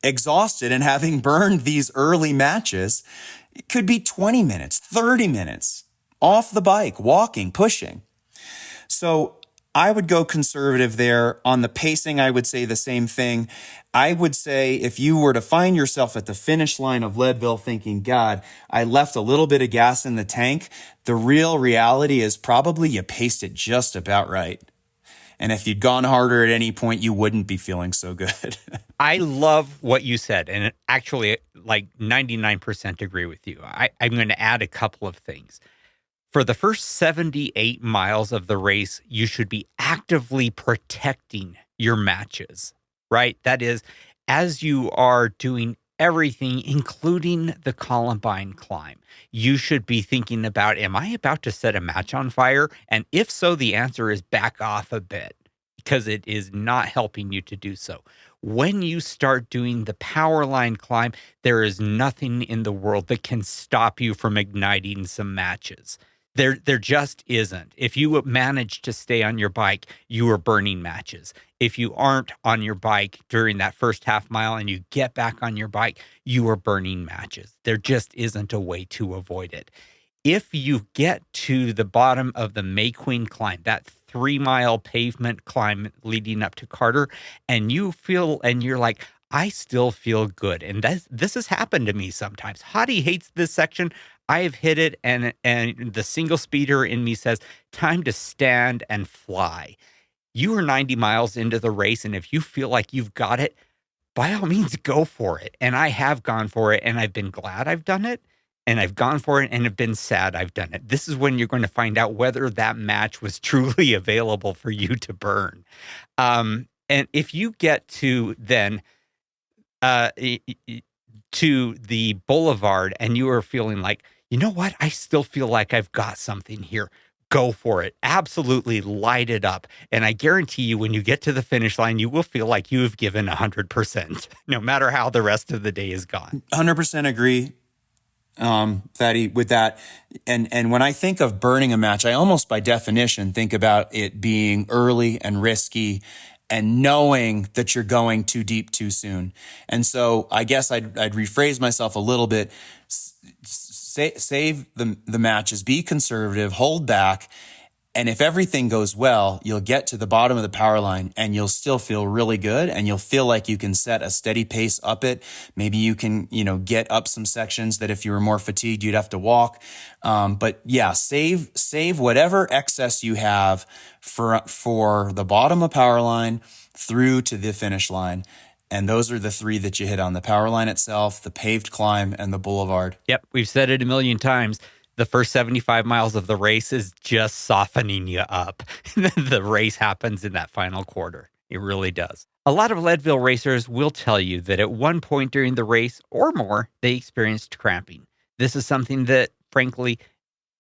[SPEAKER 4] exhausted and having burned these early matches, it could be 20 minutes, 30 minutes off the bike, walking, pushing. So I would go conservative there. On the pacing, I would say the same thing. I would say if you were to find yourself at the finish line of Leadville thinking, God, I left a little bit of gas in the tank, the real reality is probably you paced it just about right. And if you'd gone harder at any point, you wouldn't be feeling so good.
[SPEAKER 1] I love what you said, and actually, like 99% agree with you. I'm going to add a couple of things. For the first 78 miles of the race, you should be actively protecting your matches, right? That is, as you are doing everything, including the Columbine climb, you should be thinking about, am I about to set a match on fire? And if so, the answer is back off a bit because it is not helping you to do so. When you start doing the power line climb, there is nothing in the world that can stop you from igniting some matches. There just isn't. If you manage to stay on your bike, you are burning matches. If you aren't on your bike during that first half mile and you get back on your bike, you are burning matches. There just isn't a way to avoid it. If you get to the bottom of the May Queen climb, that 3-mile pavement climb leading up to Carter, and you feel, and you're like, I still feel good. And this has happened to me sometimes. Hottie hates this section. I have hit it, and the single speeder in me says, time to stand and fly. You are 90 miles into the race, and if you feel like you've got it, by all means, go for it. And I have gone for it, and I've been glad I've done it, and I've gone for it, and have been sad I've done it. This is when you're going to find out whether that match was truly available for you to burn. And if you get to then to the boulevard and you are feeling like, you know what? I still feel like I've got something here. Go for it. Absolutely light it up. And I guarantee you, when you get to the finish line, you will feel like you have given 100%, no matter how the rest of the day is gone.
[SPEAKER 4] 100% agree, Thaddy, with that. And when I think of burning a match, I almost by definition think about it being early and risky and knowing that you're going too deep too soon. And so I guess I'd rephrase myself a little bit. Save the matches, be conservative, hold back. And if everything goes well, you'll get to the bottom of the power line and you'll still feel really good and you'll feel like you can set a steady pace up it. Maybe you can, get up some sections that if you were more fatigued, you'd have to walk. But yeah, save whatever excess you have for the bottom of power line through to the finish line. And those are the three that you hit on: the power line itself, the paved climb, and the boulevard.
[SPEAKER 1] Yep. We've said it a million times. The first 75 miles of the race is just softening you up. The race happens in that final quarter. It really does. A lot of Leadville racers will tell you that at one point during the race or more, they experienced cramping. This is something that, frankly,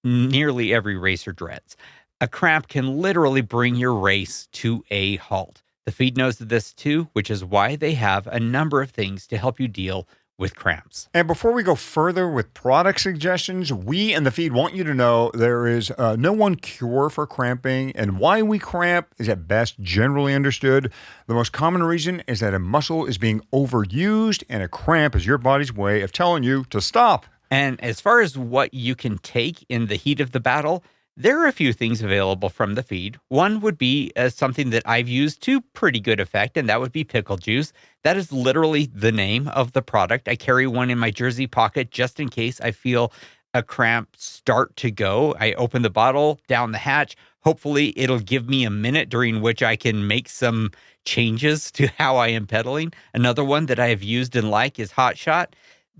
[SPEAKER 1] nearly every racer dreads. A cramp can literally bring your race to a halt. The feed knows this too, which is why they have a number of things to help you deal with cramps.
[SPEAKER 2] And before we go further with product suggestions, we and the feed want you to know there is no one cure for cramping, and why we cramp is at best generally understood. The most common reason is that a muscle is being overused, and a cramp is your body's way of telling you to stop.
[SPEAKER 1] And as far as what you can take in the heat of the battle, there are a few things available from the feed. One would be something that I've used to pretty good effect, and that would be pickle juice. That is literally the name of the product. I carry one in my jersey pocket just in case I feel a cramp start to go. I open the bottle, down the hatch. Hopefully, it'll give me a minute during which I can make some changes to how I am pedaling. Another one that I have used and like is Hot Shot.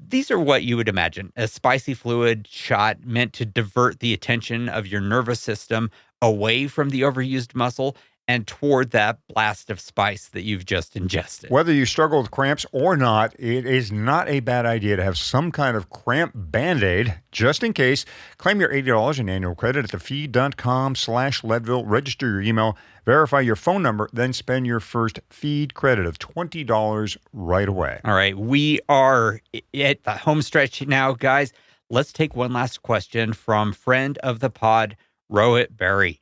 [SPEAKER 1] These are what you would imagine: a spicy fluid shot meant to divert the attention of your nervous system away from the overused muscle and toward that blast of spice that you've just ingested.
[SPEAKER 2] Whether you struggle with cramps or not, it is not a bad idea to have some kind of cramp Band-Aid just in case. Claim your $80 in annual credit at thefeed.com/Leadville. Register your email, verify your phone number, then spend your first feed credit of $20 right away.
[SPEAKER 1] All right, we are at the home stretch now, guys. Let's take one last question from friend of the pod, Rohit Berry.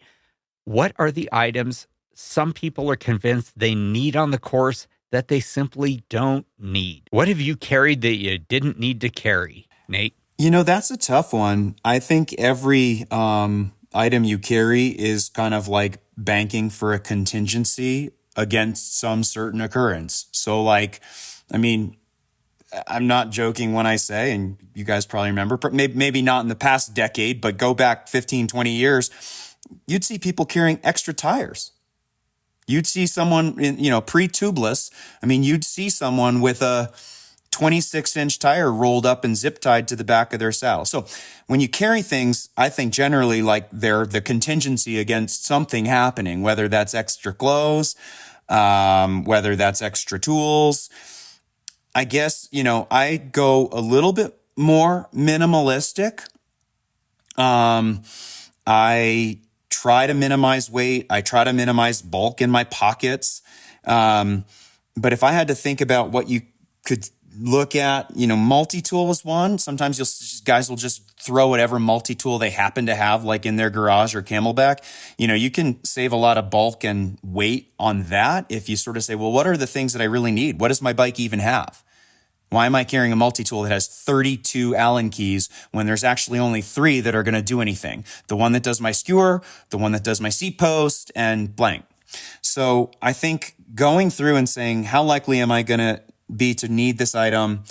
[SPEAKER 1] What are the items some people are convinced they need on the course that they simply don't need? What have you carried that you didn't need to carry, Nate?
[SPEAKER 4] That's a tough one. I think every item you carry is kind of like banking for a contingency against some certain occurrence. So I'm not joking when I say, and you guys probably remember, maybe not in the past decade, but go back 15, 20 years, you'd see people carrying extra tires. You'd see someone pre-tubeless. You'd see someone with a 26-inch tire rolled up and zip tied to the back of their saddle. So when you carry things, I think generally they're the contingency against something happening, whether that's extra clothes, whether that's extra tools. I guess, I go a little bit more minimalistic. I try to minimize weight. I try to minimize bulk in my pockets. But if I had to think about what you could look at, multi-tool is one. Sometimes guys will just throw whatever multi-tool they happen to have, like in their garage or Camelback. You can save a lot of bulk and weight on that if you sort of say, well, what are the things that I really need? What does my bike even have? Why am I carrying a multi-tool that has 32 Allen keys when there's actually only 3 that are going to do anything? The one that does my skewer, the one that does my seat post, and blank. So I think going through and saying, how likely am I going to be to need this item,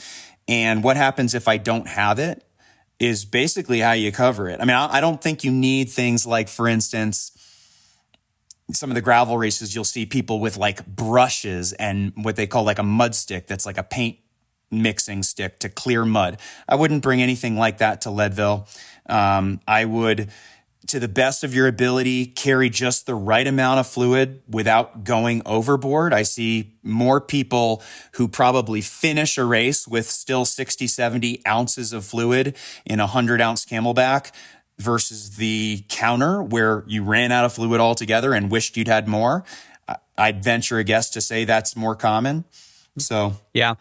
[SPEAKER 4] and what happens if I don't have it, is basically how you cover it. I don't think you need things like, for instance, some of the gravel races, you'll see people with brushes and what they call a mud stick that's like a paint mixing stick to clear mud. I wouldn't bring anything like that to Leadville. I would to the best of your ability, carry just the right amount of fluid without going overboard. I see more people who probably finish a race with still 60, 70 ounces of fluid in a 100-ounce Camelback versus the counter where you ran out of fluid altogether and wished you'd had more. I'd venture a guess to say that's more common. So
[SPEAKER 1] yeah,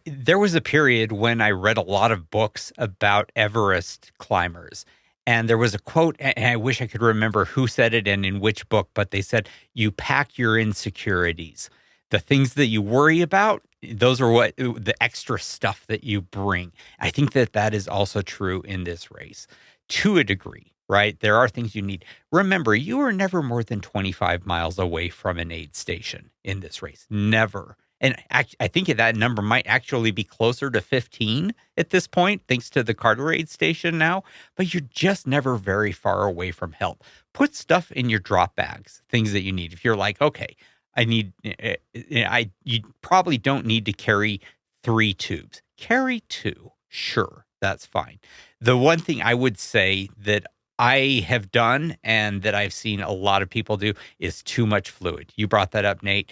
[SPEAKER 1] there was a period when I read a lot of books about Everest climbers. And there was a quote, and I wish I could remember who said it and in which book, but they said, you pack your insecurities. The things that you worry about, those are what the extra stuff that you bring. I think that is also true in this race to a degree, right? There are things you need. Remember, you are never more than 25 miles away from an aid station in this race. Never. And I think that number might actually be closer to 15 at this point, thanks to the Carter aid station now. But you're just never very far away from help. Put stuff in your drop bags, things that you need. If you're like, okay, you probably don't need to carry 3 tubes. Carry 2. Sure, that's fine. The one thing I would say that I have done and that I've seen a lot of people do is too much fluid. You brought that up, Nate.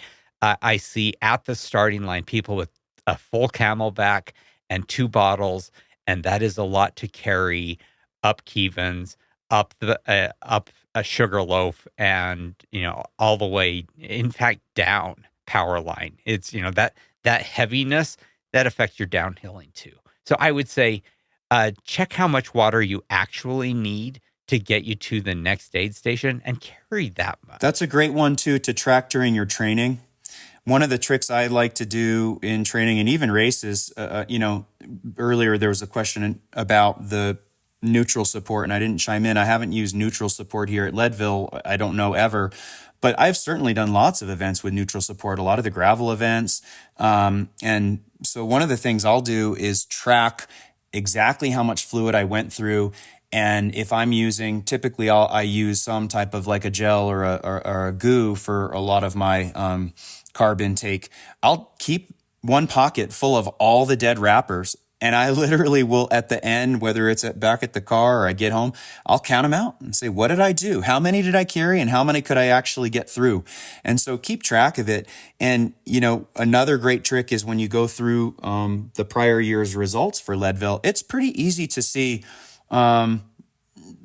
[SPEAKER 1] I see at the starting line people with a full Camelback and 2 bottles, and that is a lot to carry up Kevins, up a Sugarloaf, and all the way, in fact, down Power Line. It's that heaviness that affects your downhilling too. So I would say check how much water you actually need to get you to the next aid station and carry that much.
[SPEAKER 4] That's a great one too to track during your training. One of the tricks I like to do in training and even races, earlier there was a question about the neutral support and I didn't chime in. I haven't used neutral support here at Leadville. I don't know ever, but I've certainly done lots of events with neutral support, a lot of the gravel events. And so one of the things I'll do is track exactly how much fluid I went through. And if I'm using, typically I use some type of like a gel or a goo for a lot of my carb intake. I'll keep one pocket full of all the dead wrappers. And I literally will at the end, whether it's back at the car or I get home, I'll count them out and say, what did I do? How many did I carry? And how many could I actually get through? And so keep track of it. And, another great trick is when you go through the prior year's results for Leadville, it's pretty easy to see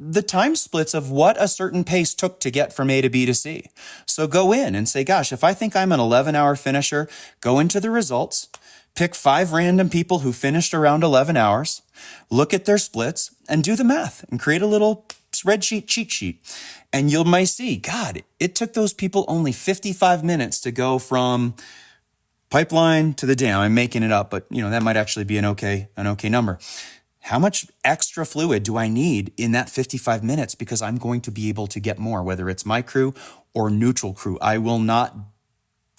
[SPEAKER 4] the time splits of what a certain pace took to get from A to B to C. So go in and say, gosh, if I think I'm an 11-hour finisher, go into the results, pick 5 random people who finished around 11 hours, look at their splits and do the math and create a little spreadsheet cheat sheet. And you might see, God, it took those people only 55 minutes to go from pipeline to the dam. I'm making it up, but that might actually be an okay number. How much extra fluid do I need in that 55 minutes? Because I'm going to be able to get more, whether it's my crew or neutral crew. I will not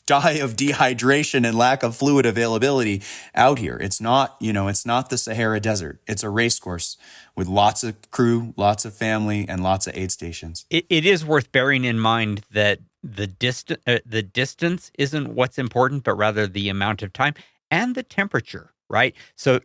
[SPEAKER 4] die of dehydration and lack of fluid availability out here. It's not, it's not the Sahara Desert. It's a race course with lots of crew, lots of family, and lots of aid stations.
[SPEAKER 1] It is worth bearing in mind that the distance isn't what's important, but rather the amount of time and the temperature, right? So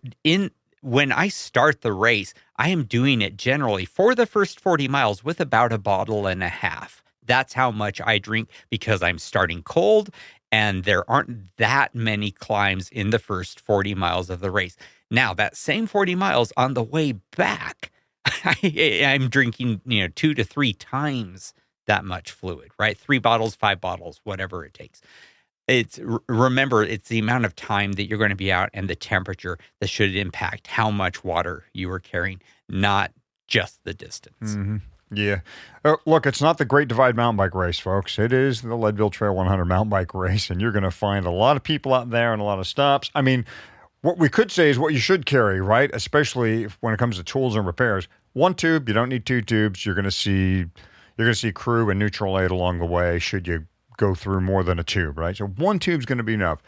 [SPEAKER 1] when I start the race, I am doing it generally for the first 40 miles with about a bottle and a half. That's how much I drink because I'm starting cold and there aren't that many climbs in the first 40 miles of the race. Now, that same 40 miles on the way back, I'm drinking, 2 to 3 times that much fluid, right? 3 bottles, 5 bottles, whatever it takes. Remember, it's the amount of time that you're going to be out and the temperature that should impact how much water you are carrying, not just the distance.
[SPEAKER 2] Mm-hmm. Yeah. Look, it's not the Great Divide mountain bike race, folks. It is the Leadville Trail 100 mountain bike race, and you're going to find a lot of people out there and a lot of stops. I mean, what we could say is what you should carry, right? Especially when it comes to tools and repairs. 1 tube, you don't need 2 tubes. You're going to see crew and neutral aid along the way should you go through more than a tube, right? So 1 tube's going to be enough.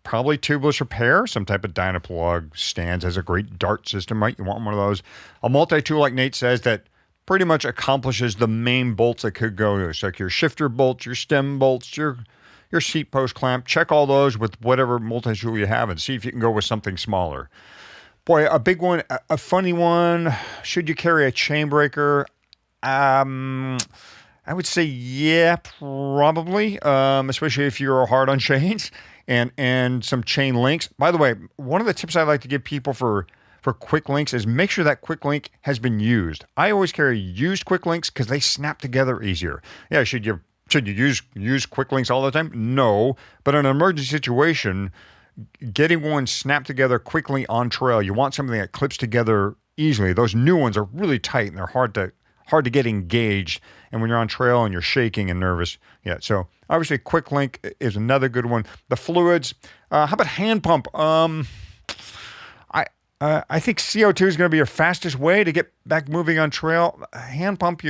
[SPEAKER 2] Probably tubeless repair, some type of Dynaplug stands has a great dart system, right? You want one of those. A multi-tool, like Nate says, that pretty much accomplishes the main bolts that could go to. So like your shifter bolts, your stem bolts, your seat post clamp. Check all those with whatever multi-tool you have and see if you can go with something smaller. Boy, a big one, a funny one. Should you carry a chain breaker? I would say, yeah, probably, especially if you're hard on chains and some chain links. By the way, one of the tips I like to give people for quick links is make sure that quick link has been used. I always carry used quick links because they snap together easier. Yeah, should you use quick links all the time? No, but in an emergency situation, getting one snapped together quickly on trail, you want something that clips together easily. Those new ones are really tight and they're hard to get engaged. And when you're on trail and you're shaking and nervous, yeah. So obviously, quick link is another good one. The fluids. How about hand pump? I think CO2 is going to be your fastest way to get back moving on trail. Hand pump,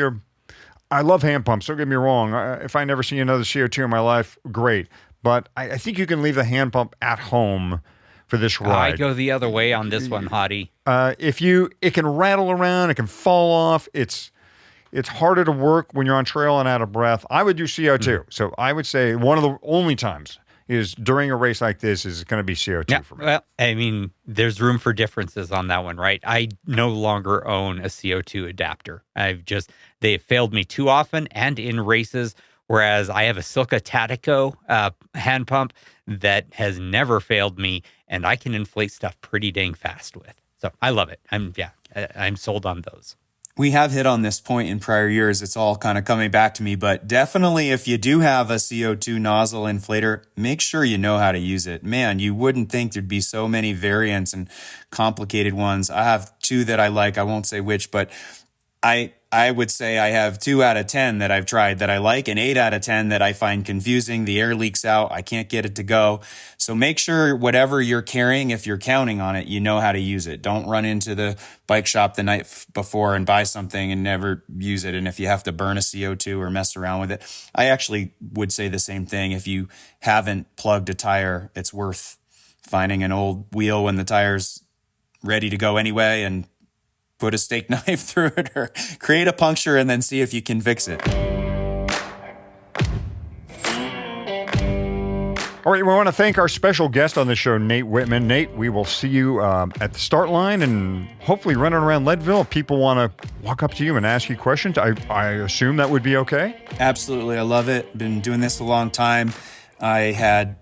[SPEAKER 2] I love hand pumps. Don't get me wrong. If I never see another CO2 in my life, great. But I think you can leave the hand pump at home for this ride.
[SPEAKER 1] I go the other way on this one, Hottie.
[SPEAKER 2] It can rattle around, it can fall off. It's harder to work when you're on trail and out of breath. I would do CO2. So I would say one of the only times is during a race like this is going to be CO2 for me.
[SPEAKER 1] Well, I mean, there's room for differences on that one, right? I no longer own a CO2 adapter. They have failed me too often and in races, whereas I have a Silka Tatico hand pump that has never failed me, and I can inflate stuff pretty dang fast with. So I love it. I'm sold on those.
[SPEAKER 4] We have hit on this point in prior years. It's all kind of coming back to me, but definitely if you do have a CO2 nozzle inflator, make sure you know how to use it. Man, you wouldn't think there'd be so many variants and complicated ones. I have two that I like. I won't say which, but I would say I have 2 out of 10 that I've tried that I like, and 8 out of 10 that I find confusing. The air leaks out. I can't get it to go. So make sure whatever you're carrying, if you're counting on it, you know how to use it. Don't run into the bike shop the night before and buy something and never use it. And if you have to burn a CO2 or mess around with it, I actually would say the same thing. If you haven't plugged a tire, it's worth finding an old wheel when the tire's ready to go anyway and put a steak knife through it or create a puncture and then see if you can fix it.
[SPEAKER 2] All right, we want to thank our special guest on the show, Nate Whitman. Nate, we will see you at the start line and hopefully running around Leadville. If people want to walk up to you and ask you questions, I assume that would be okay?
[SPEAKER 4] Absolutely. I love it. Been doing this a long time. I had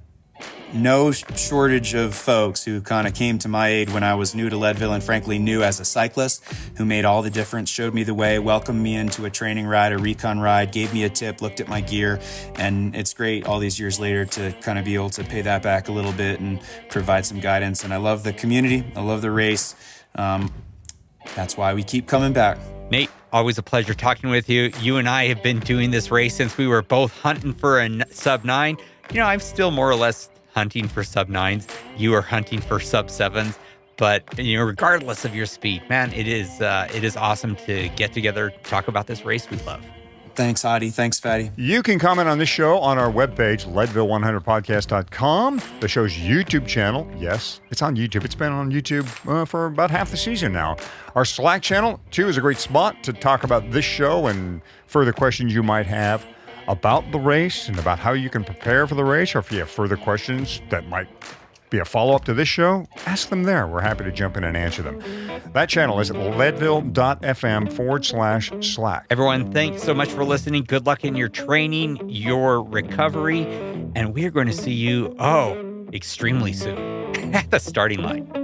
[SPEAKER 4] no shortage of folks who kind of came to my aid when I was new to Leadville and frankly new as a cyclist, who made all the difference, showed me the way, welcomed me into a training ride, a recon ride, gave me a tip, looked at my gear. And it's great all these years later to kind of be able to pay that back a little bit and provide some guidance. And I love the community. I love the race. That's why we keep coming back.
[SPEAKER 1] Nate, always a pleasure talking with you. You and I have been doing this race since we were both hunting for a sub 9. You know, I'm still more or less hunting for sub 9s. You are hunting for sub 7s. But, you know, regardless of your speed, man, it is awesome to get together, talk about this race we love.
[SPEAKER 4] Thanks, Hottie. Thanks, Fatty.
[SPEAKER 2] You can comment on this show on our webpage, leadville100podcast.com, the show's YouTube channel. Yes, it's on YouTube. It's been on YouTube for about half the season now. Our Slack channel, too, is a great spot to talk about this show and further questions you might have about the race and about how you can prepare for the race, or if you have further questions that might be a follow-up to this show, ask them there. We're happy to jump in and answer them. That channel is at leadville.fm/Slack.
[SPEAKER 1] Everyone, thanks so much for listening. Good luck in your training, your recovery, and we are going to see you, extremely soon at the starting line.